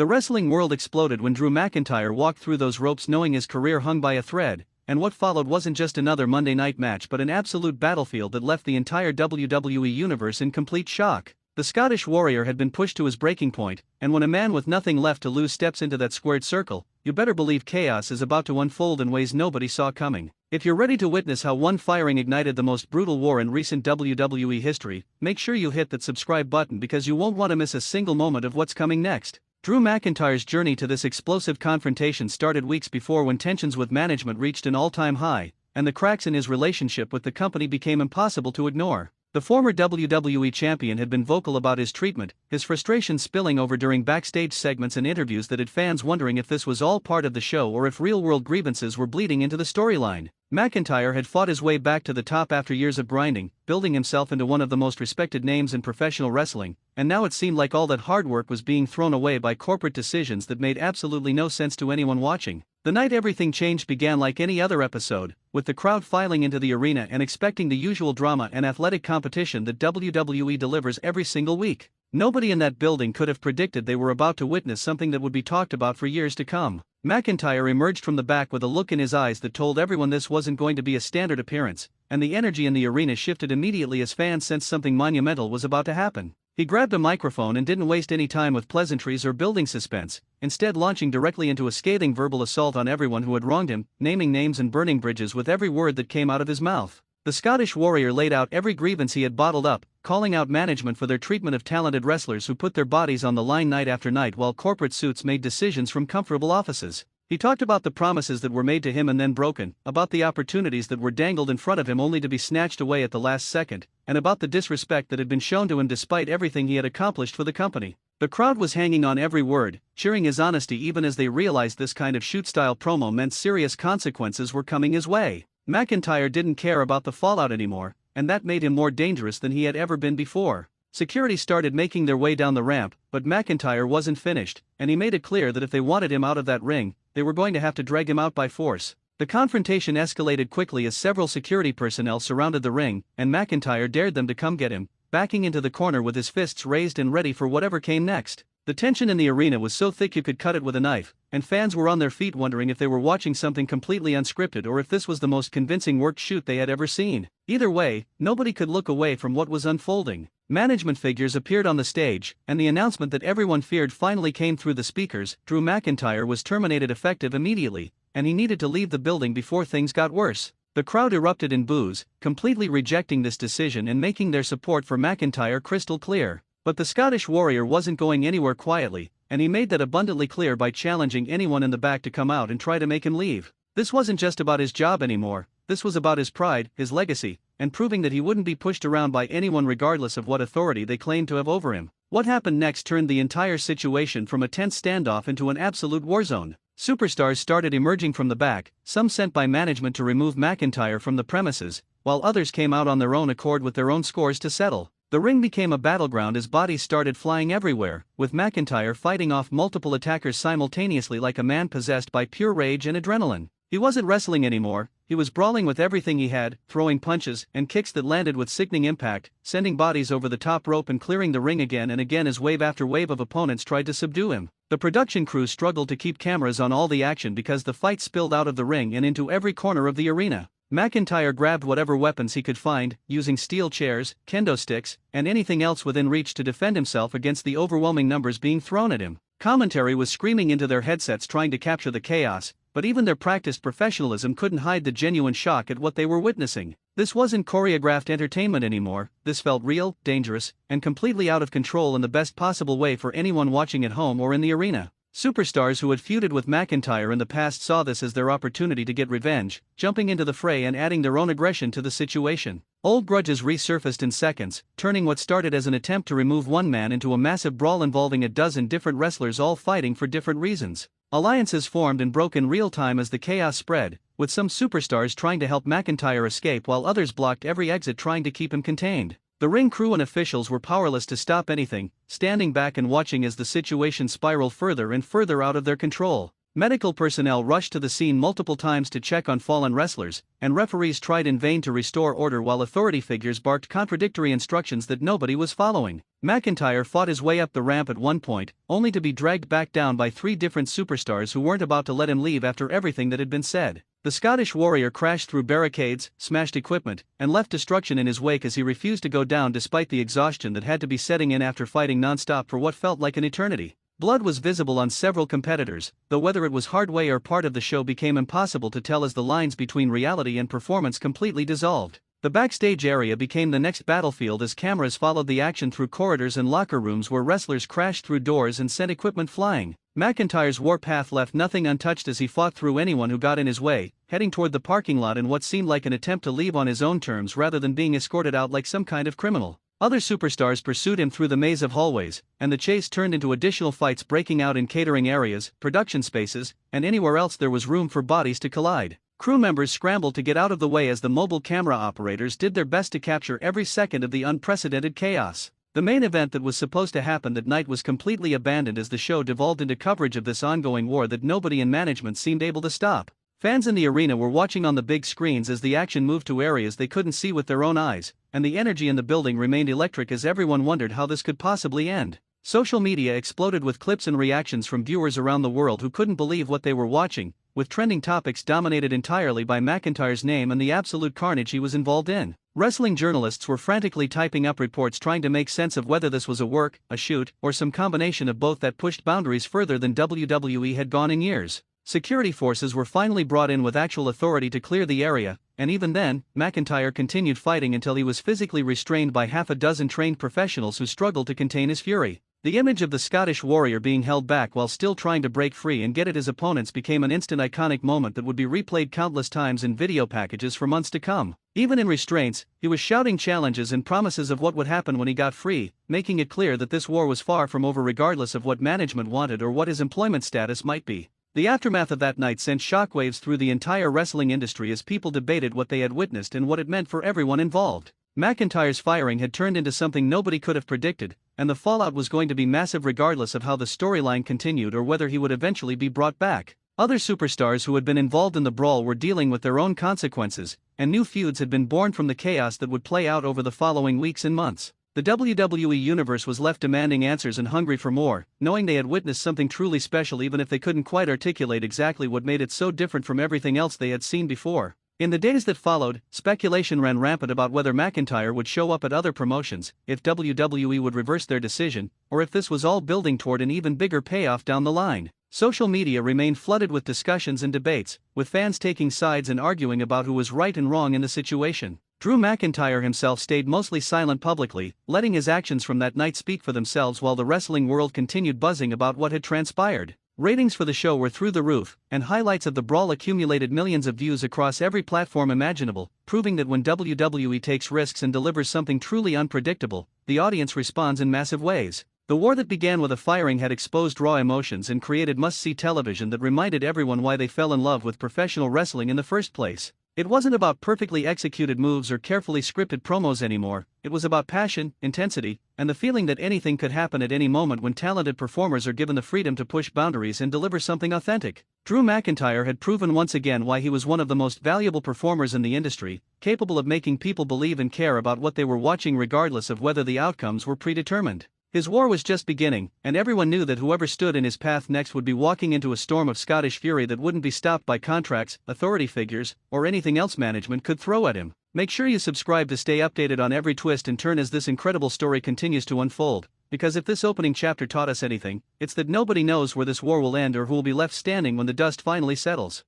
The wrestling world exploded when Drew McIntyre walked through those ropes knowing his career hung by a thread, and what followed wasn't just another Monday night match but an absolute battlefield that left the entire WWE universe in complete shock. The Scottish Warrior had been pushed to his breaking point, and when a man with nothing left to lose steps into that squared circle, you better believe chaos is about to unfold in ways nobody saw coming. If you're ready to witness how one firing ignited the most brutal war in recent WWE history, make sure you hit that subscribe button because you won't want to miss a single moment of what's coming next. Drew McIntyre's journey to this explosive confrontation started weeks before when tensions with management reached an all-time high, and the cracks in his relationship with the company became impossible to ignore. The former WWE champion had been vocal about his treatment, his frustration spilling over during backstage segments and interviews that had fans wondering if this was all part of the show or if real-world grievances were bleeding into the storyline. McIntyre had fought his way back to the top after years of grinding, building himself into one of the most respected names in professional wrestling, and now it seemed like all that hard work was being thrown away by corporate decisions that made absolutely no sense to anyone watching. The night everything changed began like any other episode, with the crowd filing into the arena and expecting the usual drama and athletic competition that WWE delivers every single week. Nobody in that building could have predicted they were about to witness something that would be talked about for years to come. McIntyre emerged from the back with a look in his eyes that told everyone this wasn't going to be a standard appearance, and the energy in the arena shifted immediately as fans sensed something monumental was about to happen. He grabbed a microphone and didn't waste any time with pleasantries or building suspense, instead launching directly into a scathing verbal assault on everyone who had wronged him, naming names and burning bridges with every word that came out of his mouth. The Scottish Warrior laid out every grievance he had bottled up, calling out management for their treatment of talented wrestlers who put their bodies on the line night after night while corporate suits made decisions from comfortable offices. He talked about the promises that were made to him and then broken, about the opportunities that were dangled in front of him only to be snatched away at the last second, and about the disrespect that had been shown to him despite everything he had accomplished for the company. The crowd was hanging on every word, cheering his honesty even as they realized this kind of shoot-style promo meant serious consequences were coming his way. McIntyre didn't care about the fallout anymore, and that made him more dangerous than he had ever been before. Security started making their way down the ramp, but McIntyre wasn't finished, and he made it clear that if they wanted him out of that ring, they were going to have to drag him out by force. The confrontation escalated quickly as several security personnel surrounded the ring, and McIntyre dared them to come get him, backing into the corner with his fists raised and ready for whatever came next. The tension in the arena was so thick you could cut it with a knife, and fans were on their feet wondering if they were watching something completely unscripted or if this was the most convincing worked shoot they had ever seen. Either way, nobody could look away from what was unfolding. Management figures appeared on the stage, and the announcement that everyone feared finally came through the speakers. Drew McIntyre was terminated effective immediately, and he needed to leave the building before things got worse. The crowd erupted in boos, completely rejecting this decision and making their support for McIntyre crystal clear. But the Scottish Warrior wasn't going anywhere quietly, and he made that abundantly clear by challenging anyone in the back to come out and try to make him leave. This wasn't just about his job anymore, this was about his pride, his legacy, and proving that he wouldn't be pushed around by anyone regardless of what authority they claimed to have over him. What happened next turned the entire situation from a tense standoff into an absolute war zone. Superstars started emerging from the back, some sent by management to remove McIntyre from the premises, while others came out on their own accord with their own scores to settle. The ring became a battleground as bodies started flying everywhere, with McIntyre fighting off multiple attackers simultaneously like a man possessed by pure rage and adrenaline. He wasn't wrestling anymore, he was brawling with everything he had, throwing punches and kicks that landed with sickening impact, sending bodies over the top rope and clearing the ring again and again as wave after wave of opponents tried to subdue him. The production crew struggled to keep cameras on all the action because the fight spilled out of the ring and into every corner of the arena. McIntyre grabbed whatever weapons he could find, using steel chairs, kendo sticks, and anything else within reach to defend himself against the overwhelming numbers being thrown at him. Commentary was screaming into their headsets trying to capture the chaos, but even their practiced professionalism couldn't hide the genuine shock at what they were witnessing. This wasn't choreographed entertainment anymore, this felt real, dangerous, and completely out of control in the best possible way for anyone watching at home or in the arena. Superstars who had feuded with McIntyre in the past saw this as their opportunity to get revenge, jumping into the fray and adding their own aggression to the situation. Old grudges resurfaced in seconds, turning what started as an attempt to remove one man into a massive brawl involving a dozen different wrestlers all fighting for different reasons. Alliances formed and broke in real time as the chaos spread, with some superstars trying to help McIntyre escape while others blocked every exit trying to keep him contained. The ring crew and officials were powerless to stop anything, standing back and watching as the situation spiraled further and further out of their control. Medical personnel rushed to the scene multiple times to check on fallen wrestlers, and referees tried in vain to restore order while authority figures barked contradictory instructions that nobody was following. McIntyre fought his way up the ramp at one point, only to be dragged back down by three different superstars who weren't about to let him leave after everything that had been said. The Scottish Warrior crashed through barricades, smashed equipment, and left destruction in his wake as he refused to go down despite the exhaustion that had to be setting in after fighting non-stop for what felt like an eternity. Blood was visible on several competitors, though whether it was hard way or part of the show became impossible to tell as the lines between reality and performance completely dissolved. The backstage area became the next battlefield as cameras followed the action through corridors and locker rooms where wrestlers crashed through doors and sent equipment flying. McIntyre's warpath left nothing untouched as he fought through anyone who got in his way, heading toward the parking lot in what seemed like an attempt to leave on his own terms rather than being escorted out like some kind of criminal. Other superstars pursued him through the maze of hallways, and the chase turned into additional fights breaking out in catering areas, production spaces, and anywhere else there was room for bodies to collide. Crew members scrambled to get out of the way as the mobile camera operators did their best to capture every second of the unprecedented chaos. The main event that was supposed to happen that night was completely abandoned as the show devolved into coverage of this ongoing war that nobody in management seemed able to stop. Fans in the arena were watching on the big screens as the action moved to areas they couldn't see with their own eyes, and the energy in the building remained electric as everyone wondered how this could possibly end. Social media exploded with clips and reactions from viewers around the world who couldn't believe what they were watching, with trending topics dominated entirely by McIntyre's name and the absolute carnage he was involved in. Wrestling journalists were frantically typing up reports trying to make sense of whether this was a work, a shoot, or some combination of both that pushed boundaries further than WWE had gone in years. Security forces were finally brought in with actual authority to clear the area, and even then, McIntyre continued fighting until he was physically restrained by half a dozen trained professionals who struggled to contain his fury. The image of the Scottish Warrior being held back while still trying to break free and get at his opponents became an instant iconic moment that would be replayed countless times in video packages for months to come. Even in restraints, he was shouting challenges and promises of what would happen when he got free, making it clear that this war was far from over regardless of what management wanted or what his employment status might be. The aftermath of that night sent shockwaves through the entire wrestling industry as people debated what they had witnessed and what it meant for everyone involved. McIntyre's firing had turned into something nobody could have predicted, and the fallout was going to be massive regardless of how the storyline continued or whether he would eventually be brought back. Other superstars who had been involved in the brawl were dealing with their own consequences, and new feuds had been born from the chaos that would play out over the following weeks and months. The WWE Universe was left demanding answers and hungry for more, knowing they had witnessed something truly special even if they couldn't quite articulate exactly what made it so different from everything else they had seen before. In the days that followed, speculation ran rampant about whether McIntyre would show up at other promotions, if WWE would reverse their decision, or if this was all building toward an even bigger payoff down the line. Social media remained flooded with discussions and debates, with fans taking sides and arguing about who was right and wrong in the situation. Drew McIntyre himself stayed mostly silent publicly, letting his actions from that night speak for themselves while the wrestling world continued buzzing about what had transpired. Ratings for the show were through the roof, and highlights of the brawl accumulated millions of views across every platform imaginable, proving that when WWE takes risks and delivers something truly unpredictable, the audience responds in massive ways. The war that began with a firing had exposed raw emotions and created must-see television that reminded everyone why they fell in love with professional wrestling in the first place. It wasn't about perfectly executed moves or carefully scripted promos anymore, it was about passion, intensity, and the feeling that anything could happen at any moment when talented performers are given the freedom to push boundaries and deliver something authentic. Drew McIntyre had proven once again why he was one of the most valuable performers in the industry, capable of making people believe and care about what they were watching regardless of whether the outcomes were predetermined. His war was just beginning, and everyone knew that whoever stood in his path next would be walking into a storm of Scottish fury that wouldn't be stopped by contracts, authority figures, or anything else management could throw at him. Make sure you subscribe to stay updated on every twist and turn as this incredible story continues to unfold, because if this opening chapter taught us anything, it's that nobody knows where this war will end or who will be left standing when the dust finally settles.